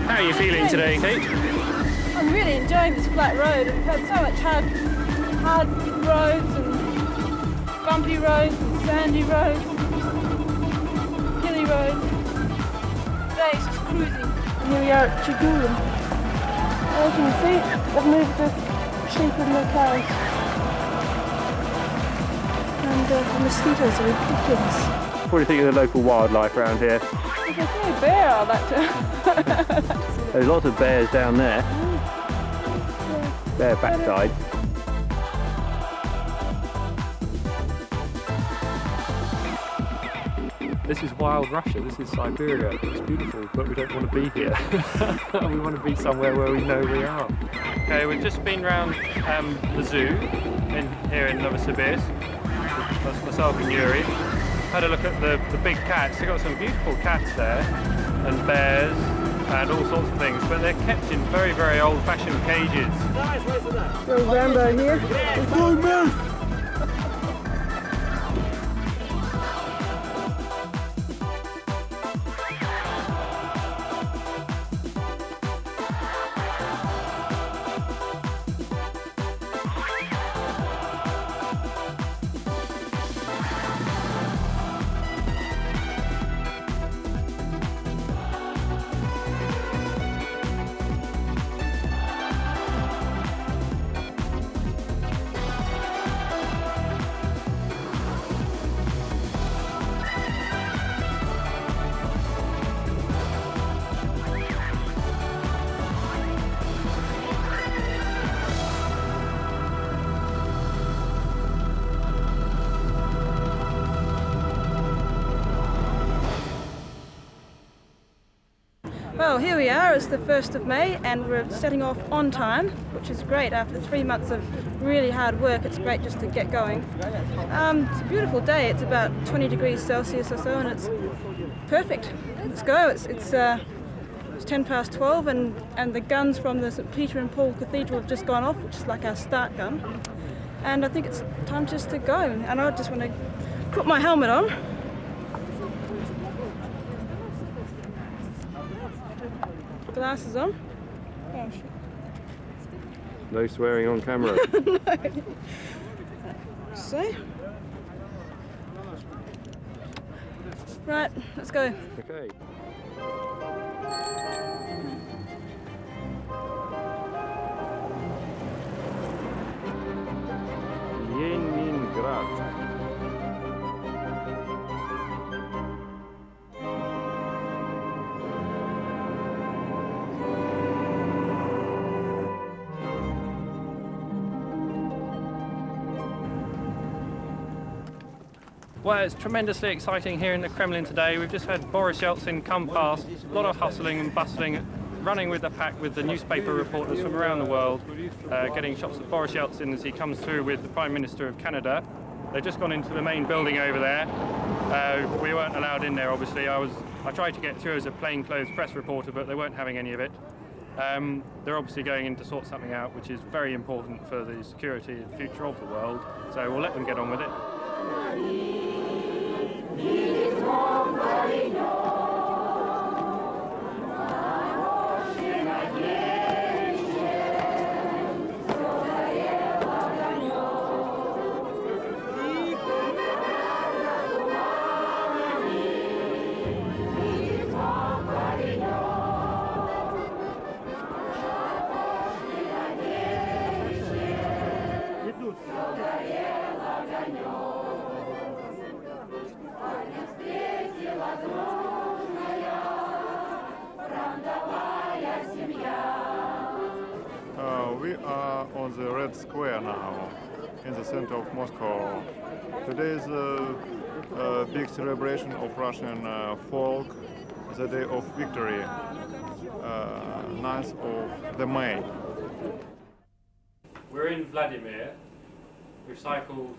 How are you feeling today, Kate? I'm really enjoying this flat road. We've had so much hard roads and bumpy roads and sandy roads, hilly roads. Today it's just cruising. And here we are at Chigulam. As you can see, I've moved the sheep and the cows. And the mosquitoes are ridiculous. What do you think of the local wildlife around here? If I see a bear, I'd like to. There's lots of bears down there. Bear backside. This is wild Russia, this is Siberia. It's beautiful, but we don't want to be here. We want to be somewhere where we know we are. Okay, we've just been round the zoo here in Novosibirsk. That's myself and Yuri. Had a look at the big cats. They've got some beautiful cats there, and bears, and all sorts of things, but they're kept in very, very old-fashioned cages. Little Rambo here. Go move! Well, here we are, it's the 1st of May and we're setting off on time, which is great. After 3 months of really hard work, it's great just to get going. It's a beautiful day, it's about 20 degrees Celsius or so and it's perfect. Let's go, it's 10 past 12 and the guns from the St. Peter and Paul Cathedral have just gone off, which is like our start gun. And I think it's time just to go, and I just want to put my helmet on. Glasses on. Oh shit. No swearing on camera. No. So. Right, let's go. Okay. Leningrad. Well, it's tremendously exciting here in the Kremlin today. We've just had Boris Yeltsin come past, a lot of hustling and bustling, running with the pack with the newspaper reporters from around the world, getting shots of Boris Yeltsin as he comes through with the Prime Minister of Canada. They've just gone into the main building over there. We weren't allowed in there, obviously. I tried to get through as a plainclothes press reporter, but they weren't having any of it. They're obviously going in to sort something out, which is very important for the security and future of the world. So we'll let them get on with it. on the Red Square now, in the center of Moscow. Today is a big celebration of Russian folk, the day of victory, 9th of the May. We're in Vladimir. We've cycled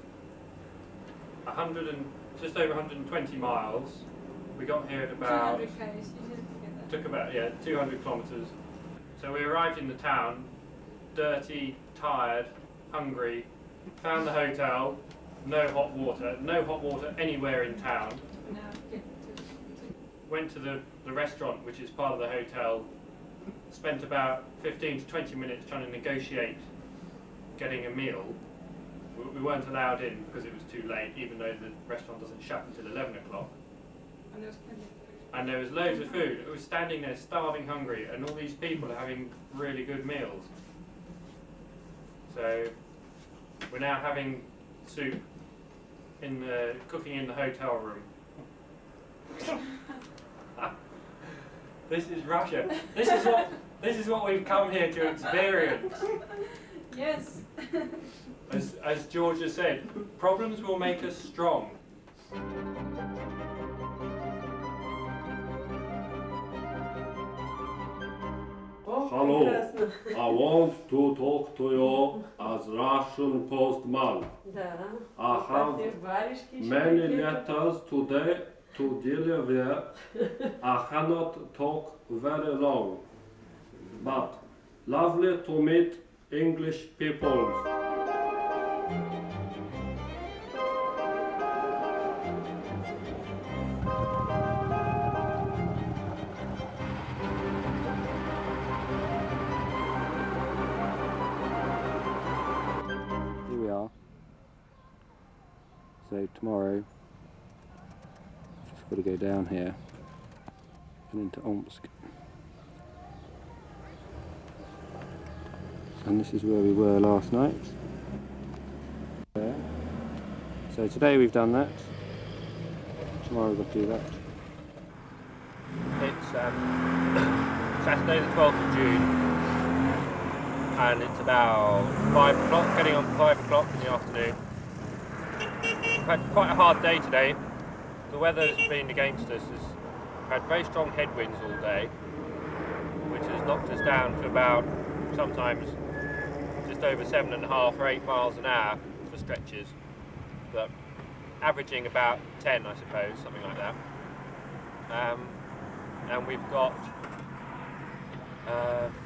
just over 120 miles. We got here at about 200 k's. took about 200 kilometers. So we arrived in the town, dirty, tired, hungry. Found the hotel, no hot water anywhere in town. Went to the restaurant, which is part of the hotel. Spent about 15 to 20 minutes trying to negotiate getting a meal. We weren't allowed in because it was too late, even though the restaurant doesn't shut until 11 o'clock. And there was plenty of food. And there was loads of food. It was standing there starving hungry, and all these people are having really good meals. So we're now having soup cooking in the hotel room. This is Russia. This is what we've come here to experience. Yes. As Georgia said, problems will make us strong. Hello, I want to talk to you as Russian postman. I have many letters today to deliver. I cannot talk very long, but lovely to meet English people. Here we are. So tomorrow, just got to go down here and into Omsk. And this is where we were last night. There. So today we've done that. Tomorrow we've got to do that. It's Saturday the 12th of June, and it's about 5 o'clock, getting on 5 o'clock in the afternoon. We've had quite a hard day today. The weather's been against us. We've had very strong headwinds all day, which has knocked us down to about sometimes just over 7.5 or 8 miles an hour for stretches, but averaging about 10, I suppose, something like that. And we've got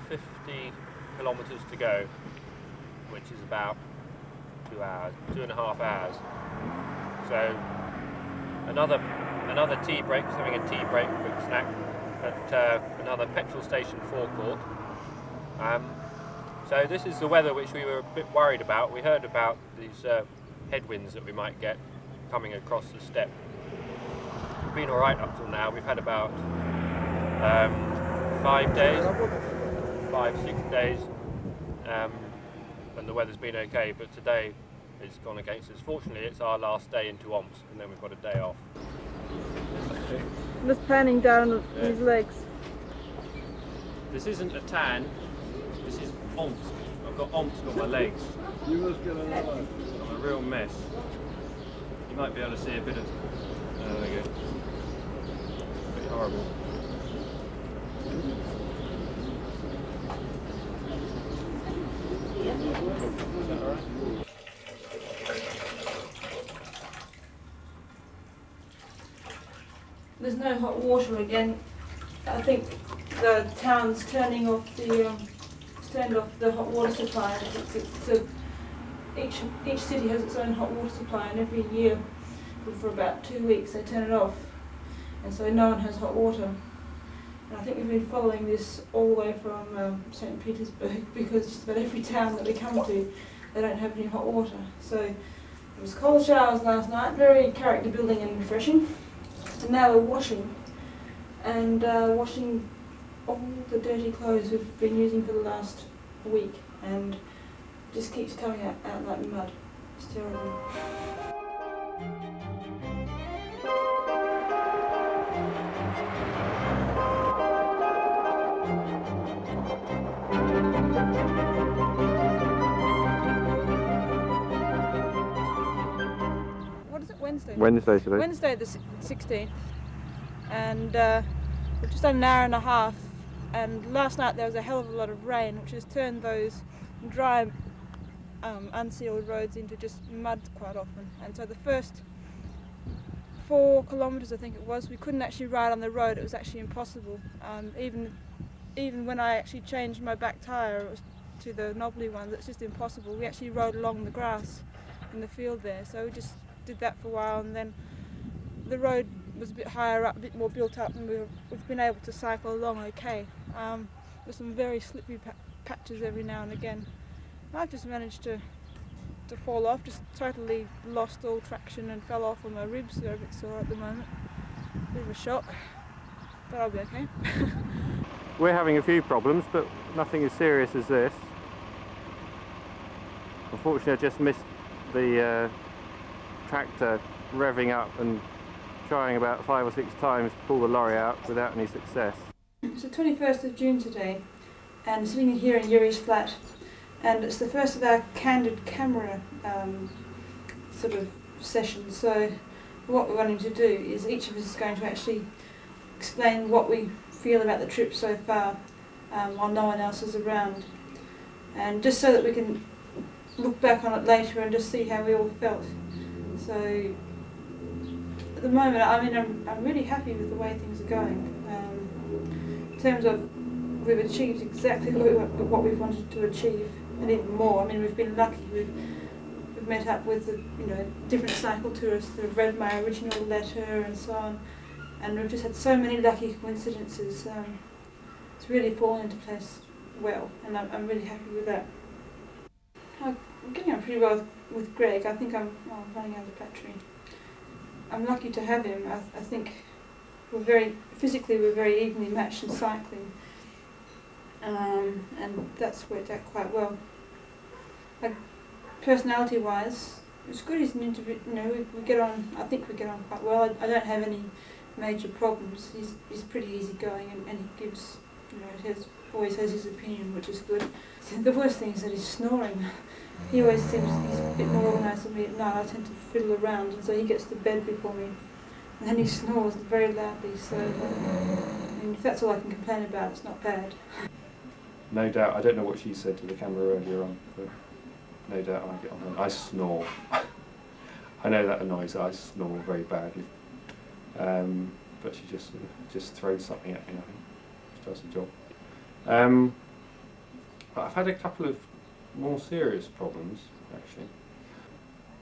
50 kilometres to go, which is about 2 hours, 2.5 hours. So another tea break, just having a tea break, quick snack at another petrol station forecourt. So this is the weather which we were a bit worried about. We heard about these headwinds that we might get coming across the steppe. We've been alright up till now. We've had about 5 days, 5-6 days, and the weather's been okay, but today it's gone against us. Fortunately, it's our last day into Omsk, and then we've got a day off. Just panning down his legs. This isn't a tan, this is Omsk. I've got Omsk on my legs. You must get another. I'm a real mess. You might be able to see a bit of... there we go. Pretty horrible. Is that alright? There's no hot water again. I think the town's turned off the hot water supply. Each city has its own hot water supply, and every year for about 2 weeks they turn it off, and so no one has hot water. And I think we've been following this all the way from St. Petersburg, because just about every town that we come to, they don't have any hot water. So it was cold showers last night, very character building and refreshing. And now we're washing, and washing all the dirty clothes we've been using for the last week, and it just keeps coming out like mud. It's terrible. Wednesday today. Wednesday the 16th, and we've just done an hour and a half. And last night there was a hell of a lot of rain, which has turned those dry, unsealed roads into just mud quite often. And so the first 4 kilometres, I think it was, we couldn't actually ride on the road. It was actually impossible. Even when I actually changed my back tyre to the knobbly one, that's just impossible. We actually rode along the grass in the field there, so we just did that for a while, and then the road was a bit higher up, a bit more built up, and we've been able to cycle along okay. There's some very slippery patches every now and again. I've just managed to fall off, just totally lost all traction and fell off, and my ribs are a bit sore at the moment. Bit of a shock, but I'll be okay. We're having a few problems, but nothing as serious as this. Unfortunately, I just missed the tractor revving up and trying about 5 or 6 times to pull the lorry out without any success. It's the 21st of June today, and sitting here in Yuri's flat, and it's the first of our candid camera sort of sessions. So what we're wanting to do is each of us is going to actually explain what we feel about the trip so far while no one else is around, and just so that we can look back on it later and just see how we all felt. So at the moment, I mean, I'm really happy with the way things are going. In terms of, we've achieved exactly what we've wanted to achieve, and even more. I mean, we've been lucky. We've met up with the, different cycle tourists that have read my original letter and so on, and we've just had so many lucky coincidences. It's really fallen into place well, and I'm really happy with that. I'm getting on pretty well with Greg. I think I'm running out of battery. I'm lucky to have him. I think physically we're very evenly matched in cycling, and that's worked out quite well. Like, personality-wise, it's good. He's an interview. We get on. I think we get on quite well. I don't have any major problems. He's pretty easygoing, and he gives, always has his opinion, which is good. So the worst thing is that he's snoring. He always seems he's a bit more organised than me at night. I tend to fiddle around, and so he gets to bed before me, and then he snores very loudly. So if that's all I can complain about, it's not bad. No doubt. I don't know what she said to the camera earlier on, but no doubt I get on her. I snore. I know that annoys her. I snore very badly. But she just throws something at me, I think. She does the job. But I've had a couple of more serious problems, actually.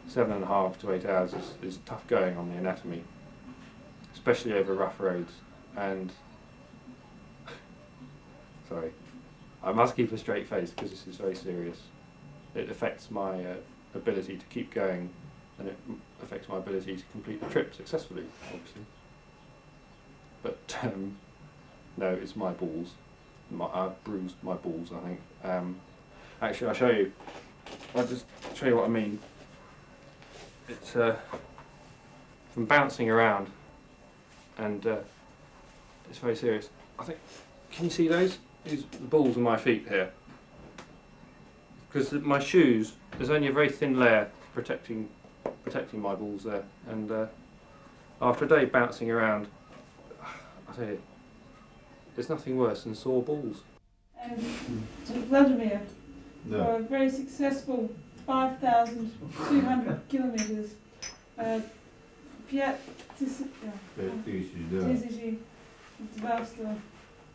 7.5 to 8 hours is tough going on the anatomy, especially over rough roads. And sorry, I must keep a straight face because this is very serious. It affects my ability to keep going, and it affects my ability to complete the trip successfully, obviously. But no, it's my balls. I've bruised my balls, I think. Actually, I'll show you. I'll just show you what I mean. It's from bouncing around, and it's very serious. I think. Can you see those? These the balls of my feet here. Because my shoes, there's only a very thin layer protecting my balls there, and after a day bouncing around, I tell you, there's nothing worse than sore balls. To Vladimir, for a very successful 5,200 kilometers. 5000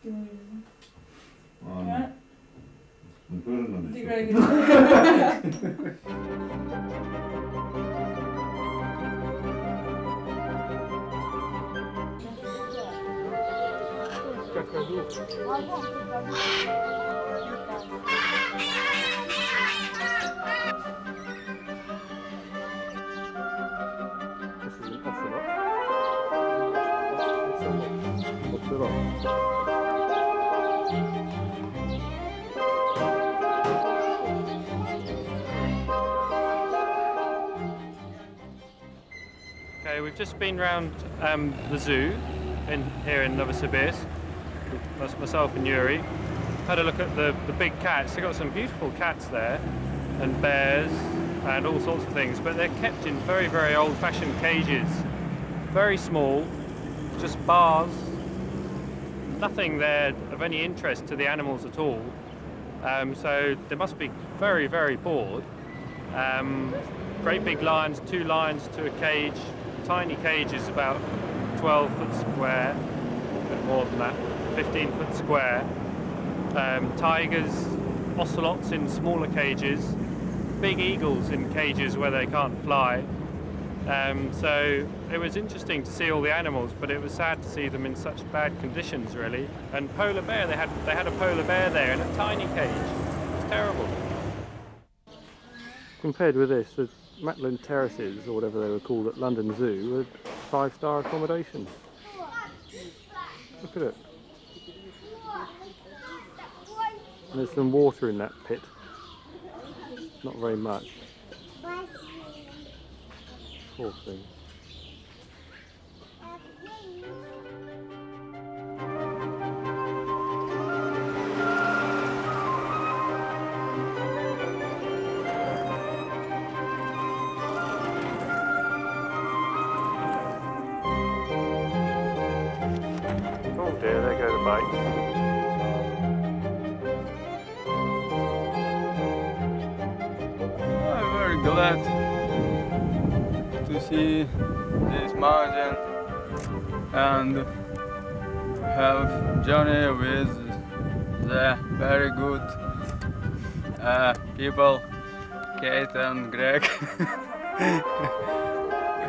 kilometers. Right? Okay, we've just been round the zoo here in Novosibirsk, myself and Yuri. Had a look at the big cats. They've got some beautiful cats there, and bears. and all sorts of things, but they're kept in very, very old-fashioned cages, very small, just bars, nothing there of any interest to the animals at all. So they must be very, very bored. Great big lions, 2 lions to a cage. Tiny cage is about 12 foot square, a bit more than that, 15 foot square. Tigers, ocelots in smaller cages, big eagles in cages where they can't fly. So it was interesting to see all the animals, but it was sad to see them in such bad conditions, really. And polar bear, they had a polar bear there in a tiny cage. It was terrible. Compared with this, the Maitland Terraces, or whatever they were called at London Zoo, were 5-star accommodation. Look at it. And there's some water in that pit. Not very much. Poor thing. Oh dear, there go the bikes. I'm very glad to see this mountain and have journey with the very good people, Kate and Greg.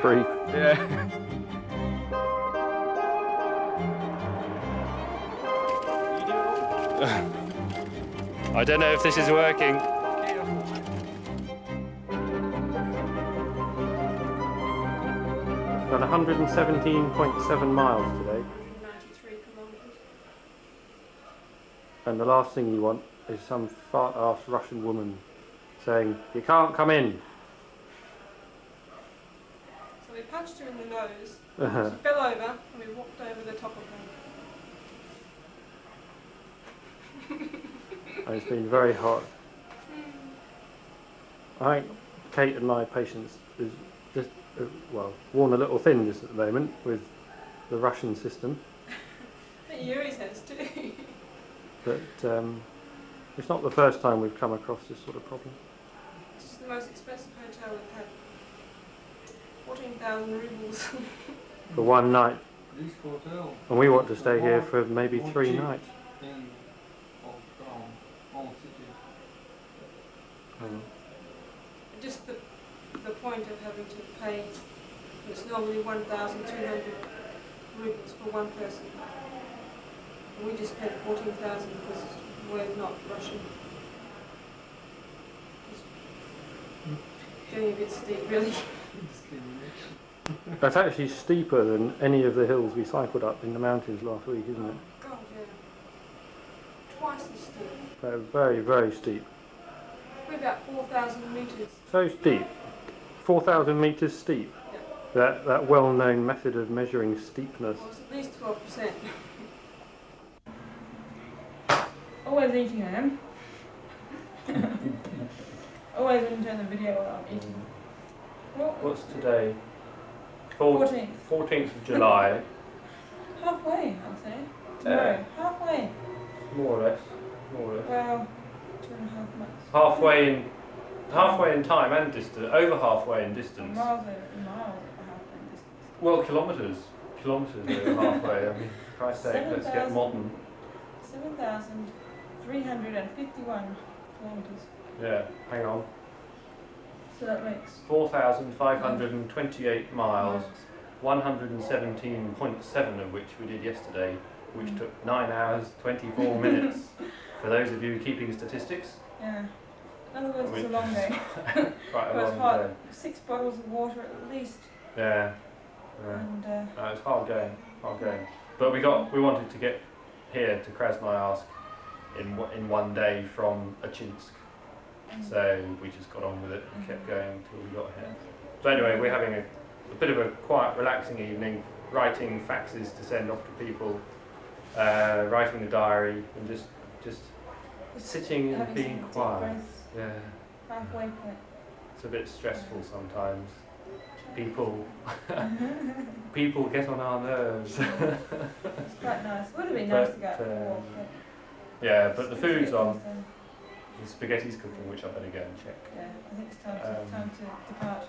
Creep. Yeah. I don't know if this is working. Done 117.7 miles today. 93 kilometres. And the last thing you want is some fat-ass Russian woman saying, "You can't come in." So we punched her in the nose, she fell over, and we walked over the top of her. And it's been very hot. I think Kate and my patience is just, well, worn a little thin just at the moment with the Russian system. I think Yuri's has too. But it's not the first time we've come across this sort of problem. This is the most expensive hotel we've had. 14,000 rubles. For one night. This hotel. And we want to stay here for maybe 3 nights. In old city. Just the point of having to pay, it's normally 1,200 rubles for one person. And we just paid 14,000 because we're not Russian. It's getting a bit steep, really. That's actually steeper than any of the hills we cycled up in the mountains last week, isn't it? God, yeah. Twice as steep. They're very, very steep. We're about 4,000 metres. So steep. 4,000 metres steep. Yeah. That well-known method of measuring steepness. Well, it's at least 12%. Always eating, I am. Always enjoy the video while I'm eating. What's today? 14th. 14th of July. Halfway, I'd say. Tomorrow. Halfway. More or less. More or less. Well, 2.5 months. Halfway in time and distance. Over halfway in distance. Miles over halfway in distance. Well, kilometres. Kilometres over halfway. I mean, Christ's sake, let's get modern. 7,351 kilometres. Yeah, hang on. So that makes 4,528 miles, 117.7 of which we did yesterday, which took 9 hours, 24 minutes. For those of you keeping statistics. Yeah. In other words, it's a long day. Quite a It was long hot. day. 6 bottles of water at least. Yeah. And No, it's hard going, hard going. But we wanted to get here to Krasnoyarsk in one day from Achinsk. So we just got on with it and kept going until we got here. So anyway, we're having a bit of a quiet, relaxing evening, writing faxes to send off to people, writing a diary, and just sitting and being quiet. Yeah. Halfway point. It's a bit stressful sometimes. People get on our nerves. It's quite nice. Would have been nice to go out for a walk. Yeah, but the food's on. The spaghetti's cooking, which I better go and check. Yeah, I think it's time to depart.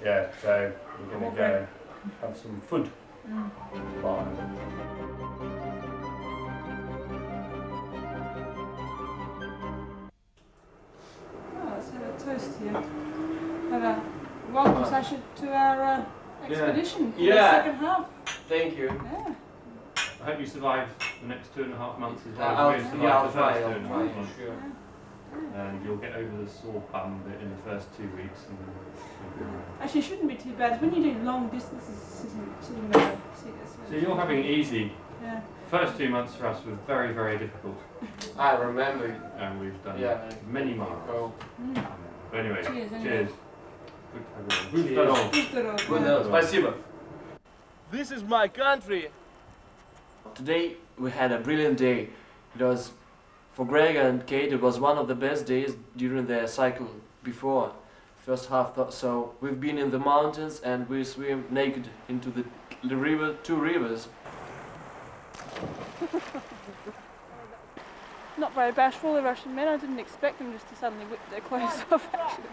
Yeah, so we're going to go and have some food. Bye. Let's have a toast here. Have a welcome session to our expedition for the second half. Thank you. Yeah. I hope you survive the next 2.5 months as well I'll as we survive the try, first I'll 2.5 try, months. sure. And you'll get over the sore bum bit in the first 2 weeks. And Actually, it shouldn't be too bad. When you do long distances sitting there, so you're having it easy. Yeah. First 2 months for us were very, very difficult. I remember. And we've done many miles. Oh. But anyway, Cheers. Cheers. Спасибо. This is my country. Today we had a brilliant day. It was, for Greg and Kate, it was one of the best days during their cycle before first half. So we've been in the mountains and we swim naked into the river, 2 rivers. Not very bashful, the Russian men. I didn't expect them just to suddenly whip their clothes off, actually.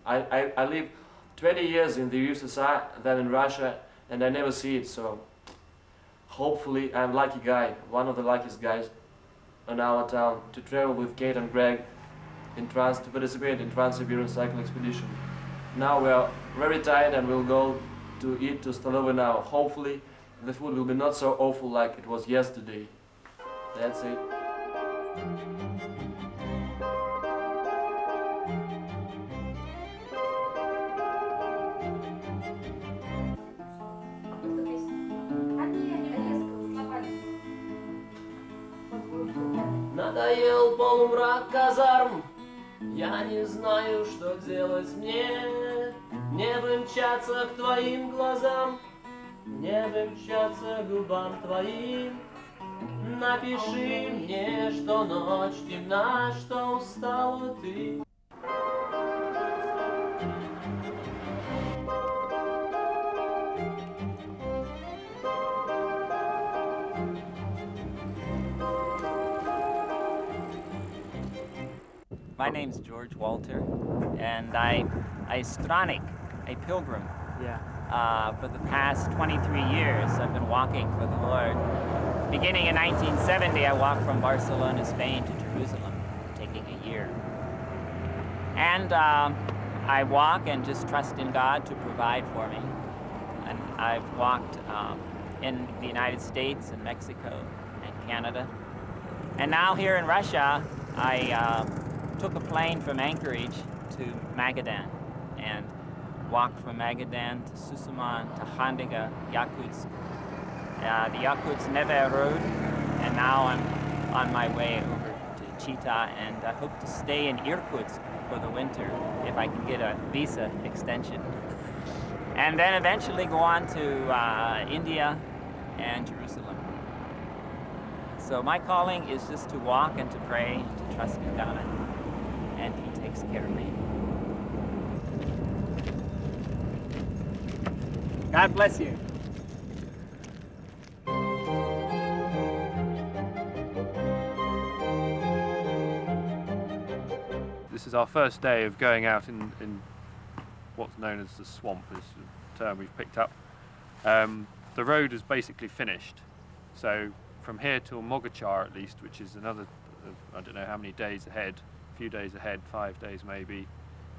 I lived 20 years in the USSR, then in Russia, and I never see it, so hopefully I'm lucky guy, one of the luckiest guys in our town, to travel with Kate and Greg to participate in Trans-Siberian cycle expedition. Now we are very tired and we'll go to eat to Stolova now. Hopefully the food will be not so awful like it was yesterday. That's it. Надоел полумрак казарм, я не знаю, что делать мне. Мне бы мчаться к твоим глазам, мне бы мчаться к губам твоим. Напиши мне, что ночь темна, что устала ты. My name's George Walter, and I'm a stranik, a pilgrim. For the past 23 years, I've been walking for the Lord. Beginning in 1970, I walked from Barcelona, Spain to Jerusalem, taking a year. And I walk and just trust in God to provide for me. And I've walked in the United States and Mexico and Canada. And now here in Russia, I took a plane from Anchorage to Magadan and walked from Magadan to Susuman to Khandiga, Yakutsk, the Yakutsk-Neve road, and now I'm on my way over to Chita, and I hope to stay in Irkutsk for the winter if I can get a visa extension. And then eventually go on to India and Jerusalem. So my calling is just to walk and to pray and to trust in God, and He takes care of me. God bless you. This is our first day of going out in what's known as the swamp, is the term we've picked up. The road is basically finished, so from here till Mogachar at least, which is another, I don't know how many days ahead, a few days ahead, 5 days maybe,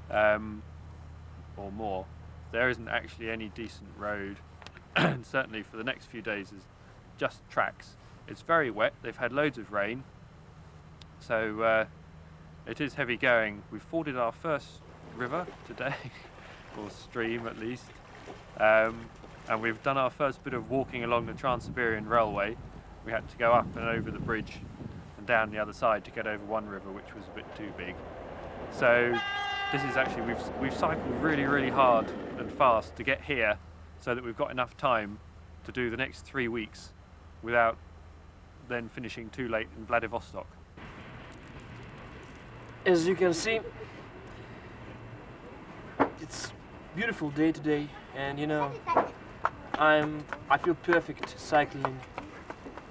or more, there isn't actually any decent road, and certainly for the next few days is just tracks. It's very wet, they've had loads of rain, so it is heavy going. We've forded our first river today, or stream at least, and we've done our first bit of walking along the Trans-Siberian Railway. We had to go up and over the bridge and down the other side to get over one river, which was a bit too big. So this is actually, we've cycled really, really hard and fast to get here so that we've got enough time to do the next 3 weeks without then finishing too late in Vladivostok. As you can see, beautiful day today, and you know, I feel perfect cycling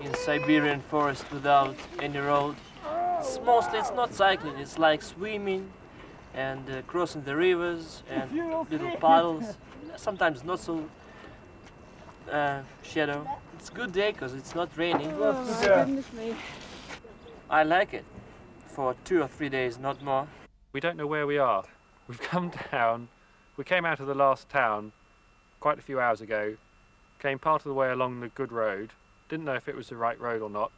in Siberian forest without any road. It's not cycling, it's like swimming and crossing the rivers and little puddles. Sometimes not so shadow. It's a good day because it's not raining. Oh my goodness me. I like it for 2 or 3 days, not more. We don't know where we are. We've come down, we came out of the last town quite a few hours ago, came part of the way along the good road, didn't know if it was the right road or not,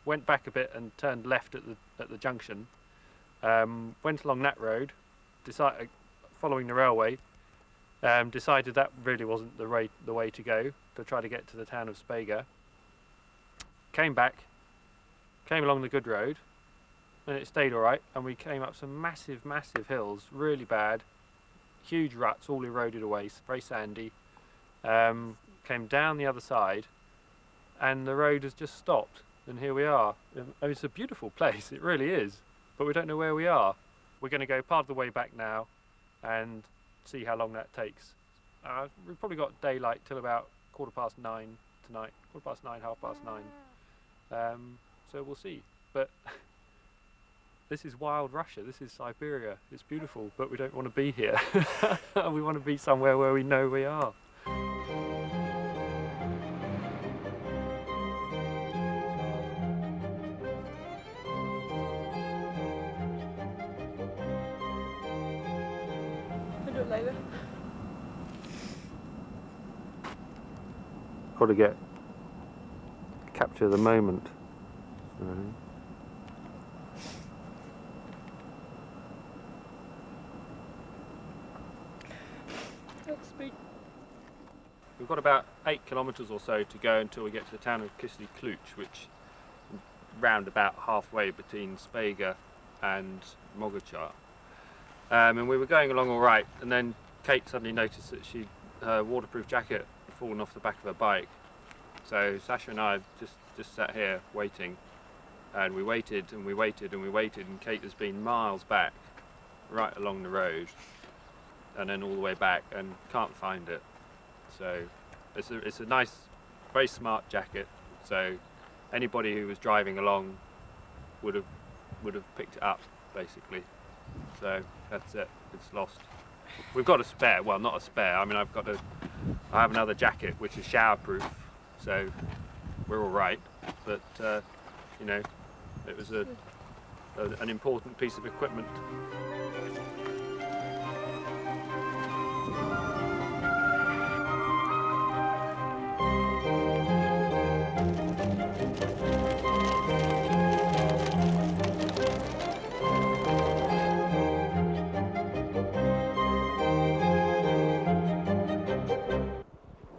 went back a bit and turned left at the junction, went along that road, decided, following the railway, decided that really wasn't the way to go to try to get to the town of Siberian. Came back, came along the good road, and it stayed all right, and we came up some massive hills, really bad, huge ruts, all eroded away, very sandy. Came down the other side, and the road has just stopped, and here we are. It's a beautiful place, it really is, but we don't know where we are. We're going to go part of the way back now and see how long that takes. We've probably got daylight till about 9:15 tonight, 9:15, 9:30. So we'll see. But this is wild Russia, this is Siberia. It's beautiful, but we don't want to be here. We want to be somewhere where we know we are. I'll do it later. Got to capture the moment. We've got about 8 kilometres or so to go until we get to the town of Kisly Kluch, which is round about halfway between Siberian and Mogotchar. And we were going along all right, and then Kate suddenly noticed that her waterproof jacket had fallen off the back of her bike. So Sasha and I just sat here waiting, and we waited and we waited and we waited, and Kate has been miles back, right along the road, and then all the way back, and can't find it. So it's a nice, very smart jacket. So anybody who was driving along would have picked it up, basically. So that's it. It's lost. We've got a spare. Well, not a spare. I mean, I have another jacket which is showerproof, so we're all right. But you know, it was an important piece of equipment.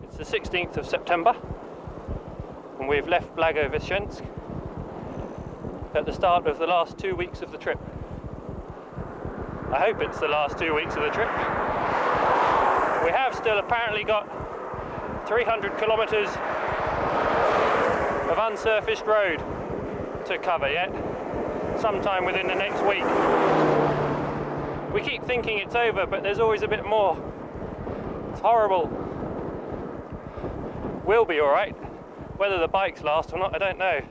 It's the 16th of September, and we've left Blagoveshchensk at the start of the last 2 weeks of the trip. I hope it's the last 2 weeks of the trip. We have still apparently got 300 kilometres of unsurfaced road to cover yet, sometime within the next week. We keep thinking it's over, but there's always a bit more. It's horrible. We'll be all right. Whether the bikes last or not, I don't know.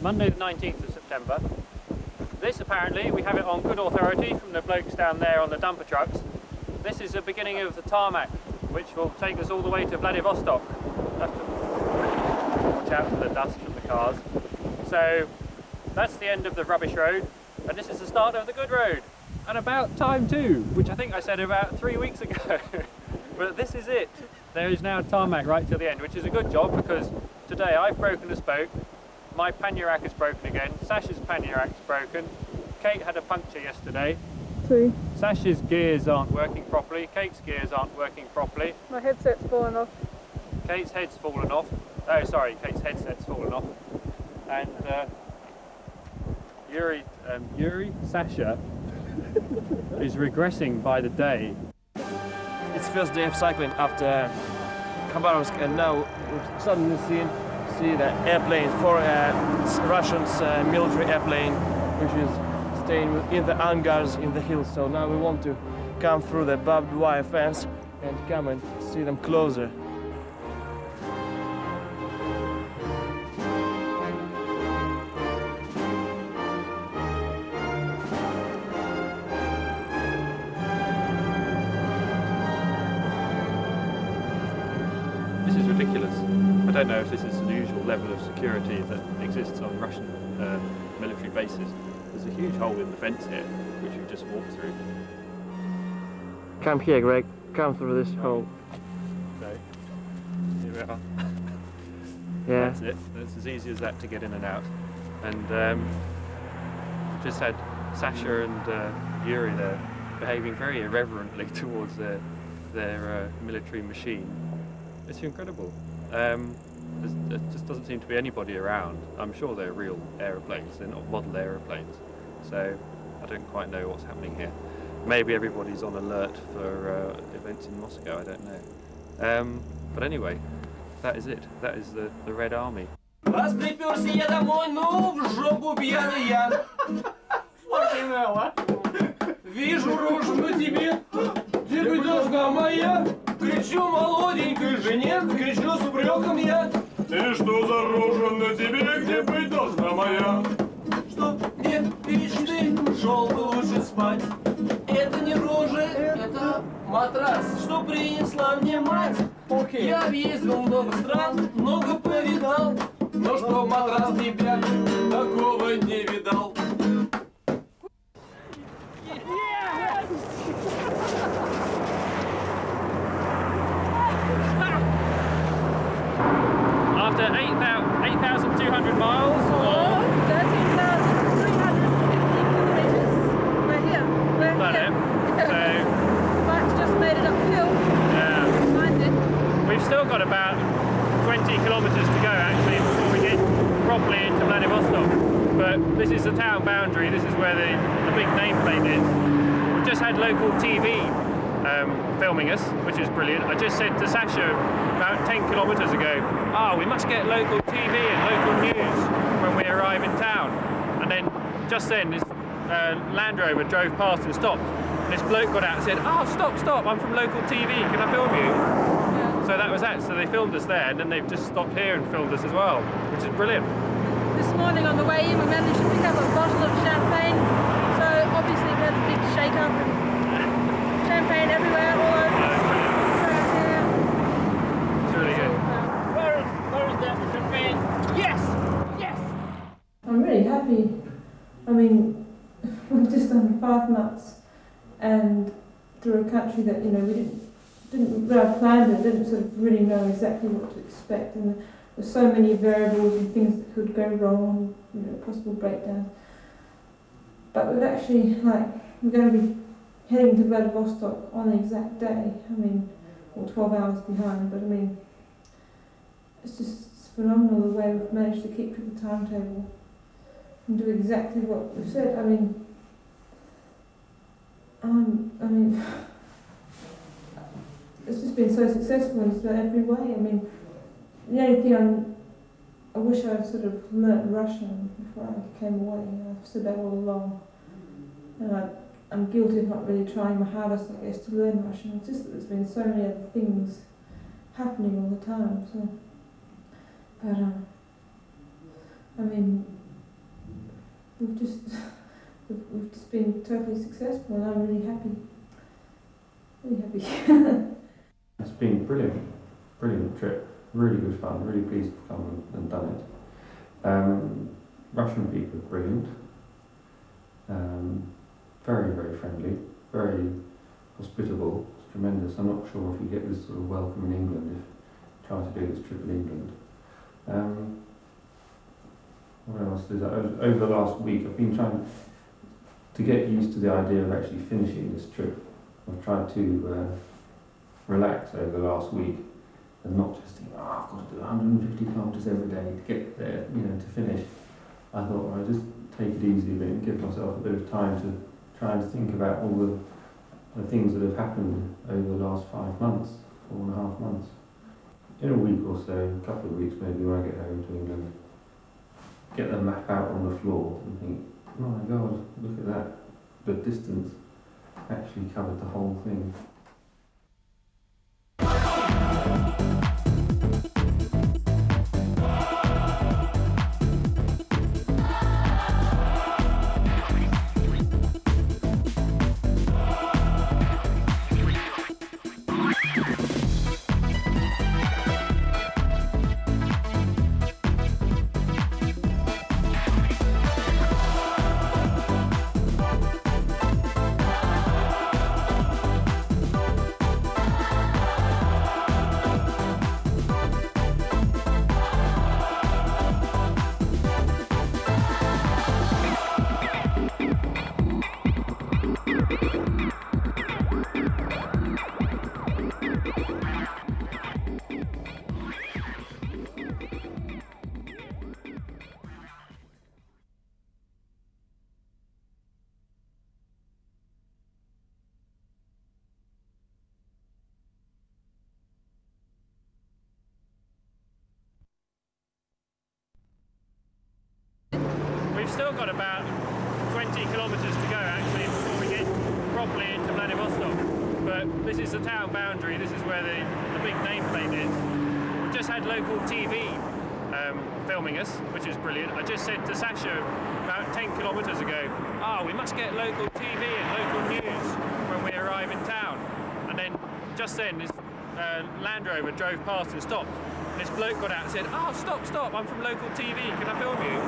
Monday the 19th of September. This apparently, we have it on good authority from the blokes down there on the dumper trucks. This is the beginning of the tarmac, which will take us all the way to Vladivostok. Have to watch out for the dust from the cars. So that's the end of the rubbish road, and this is the start of the good road. And about time too, which I think I said about 3 weeks ago. But this is it. There is now tarmac right to the end, which is a good job because today I've broken a spoke, my pannier rack is broken again, Sasha's pannier rack's broken, Kate had a puncture yesterday. Two. Sasha's gears aren't working properly, Kate's gears aren't working properly. My headset's fallen off. Kate's head's fallen off. Oh, sorry, Kate's headset's fallen off. And Sasha is regressing by the day. It's first day of cycling after Khabarovsk, and now we've suddenly see the airplane, Russians military airplane, which is staying in the hangars in the hills. So now we want to come through the barbed wire fence and come and see them closer. This is ridiculous. I don't know if this is the usual level of security that exists on Russian military bases. There's a huge hole in the fence here, which we just walked through. Come here, Greg. Come through this hole. Okay, here we are. Yeah. That's it. It's as easy as that to get in and out. And just had Sasha and Yuri there behaving very irreverently towards their military machine. It's incredible. There just doesn't seem to be anybody around. I'm sure they're real aeroplanes, they're not model aeroplanes. So I don't quite know what's happening here. Maybe everybody's on alert for events in Moscow, I don't know. But anyway, that is it. That is the Red Army. Раз приперся я домой, ну в жопу пьяный я. Вижу рожу на тебе, где бы должна моя. Кричу молоденькой жене, кричу с упреком я. Ты что за рожа на тебе, где быть должна моя? Что мне мечты, шел бы лучше спать. Это не рожа, это матрас, что принесла мне мать. Я объездил много стран, много повидал, но что матрас тебя такого не видал. After 8,200 miles, or 13,350 kilometers, we're here. We're here. The bike's just made it uphill. Yeah. Mine did. We've still got about 20 kilometers to go actually before we get properly into Vladivostok. But this is the town boundary. This is where the big nameplate is. We've just had local TV filming us, which is brilliant. I just said to Sasha about 10 kilometers ago, we must get local TV and local news when we arrive in town. And then just then this Land Rover drove past and stopped. And this bloke got out and said, stop, I'm from local TV, can I film you? Yeah. So that was that. So they filmed us there, and then they've just stopped here and filmed us as well, which is brilliant. This morning on the way in we managed to pick up a bottle of champagne. So obviously we had a big shake-up and champagne everywhere, all over. It's really good. Where is that champagne? Yes! Yes! I'm really happy. I mean, we've just done 5 months and through a country that, we didn't really plan it, didn't sort of really know exactly what to expect, and there's so many variables and things that could go wrong, possible breakdowns. But we've actually, we're going to be heading to Vladivostok on the exact day. Or 12 hours behind, but it's phenomenal the way we've managed to keep to the timetable and do exactly what we've said. It's just been so successful in just about every way. The only thing I wish I'd sort of learnt Russian before I came away. I've said that all along. And I'm guilty of not really trying my hardest, I guess, to learn Russian. It's just that there's been so many other things happening all the time. So, but we've just been totally successful, and I'm really happy. Really happy. It's been a brilliant trip. Really good fun. Really pleased to have come and done it. Russian people are brilliant. Very, very friendly, very hospitable. It's tremendous. I'm not sure if you get this sort of welcome in England if you try to do this trip in England. What else is that? Over the last week I've been trying to get used to the idea of actually finishing this trip. I've tried to relax over the last week and not just think, I've got to do 150 kilometres every day to get there, to finish. I thought, I'll just take it easy a bit and give myself a bit of time to try and think about all the things that have happened over the last 5 months, 4.5 months. In a week or so, a couple of weeks maybe, when I get home to England, get the map out on the floor and think, oh my God, look at that, the distance. actually covered the whole thing. We've still got about 20 kilometres to go actually before we get properly into Vladivostok. But this is the town boundary, this is where the big nameplate is. We've just had local TV filming us, which is brilliant. I just said to Sasha about 10 kilometres ago, we must get local TV and local news when we arrive in town. And then just then this Land Rover drove past and stopped. This bloke got out and said, stop, I'm from local TV, can I film you?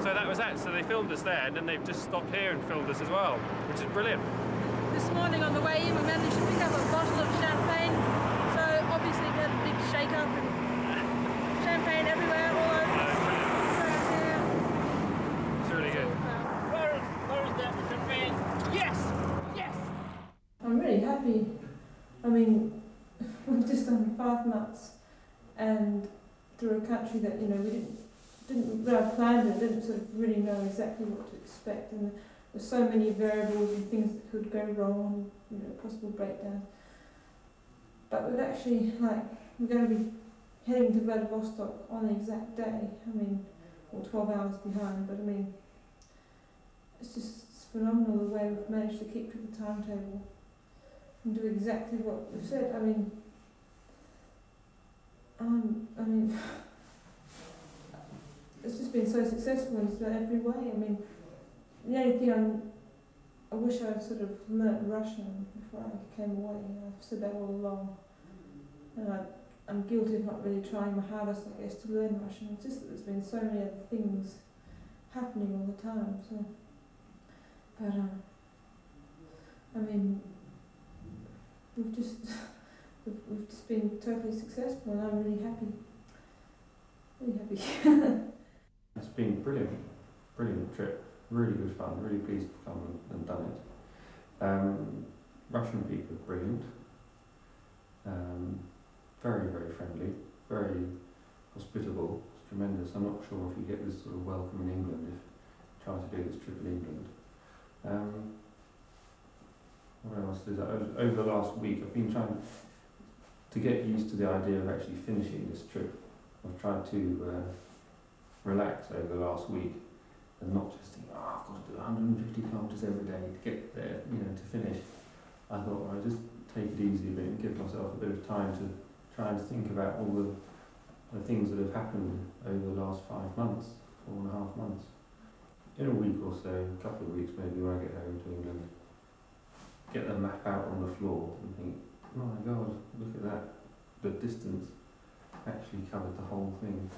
So that was that, so they filmed us there and then they've just stopped here and filmed us as well, which is brilliant. This morning on the way in we managed to pick up a bottle of champagne, so obviously we had a big shake up and champagne everywhere, all over. It's really good. Where is that champagne? Yes! Yes! I'm really happy. I mean, we've just done 5 months and through a country that, we didn't really plan it, didn't sort of really know exactly what to expect, and there's so many variables and things that could go wrong, possible breakdowns. But we've actually, we're going to be heading to Vladivostok on the exact day, or 12 hours behind, but it's phenomenal the way we've managed to keep to the timetable and do exactly what we've said. It's just been so successful in every way. The only thing I wish I'd sort of learnt Russian before I came away. I've said that all along. And I'm guilty of not really trying my hardest, I guess, to learn Russian. It's just that there's been so many other things happening all the time. So, but we've just been totally successful, and I'm really happy. Really happy. It's been brilliant trip, really good fun, really pleased to come and done it. Russian people are brilliant, very, very friendly, very hospitable, it's tremendous. I'm not sure if you get this sort of welcome in England if you try to do this trip in England. What else is that? Over the last week I've been trying to get used to the idea of actually finishing this trip. I've tried to relax over the last week and not just think, I've got to do 150 kilometres every day to get there, to finish. I thought I'd just take it easy a bit and give myself a bit of time to try and think about all the things that have happened over the last 5 months, 4.5 months. In a week or so, a couple of weeks maybe, when I get home to England, get the map out on the floor and think, oh my God, look at that, the distance actually covered the whole thing.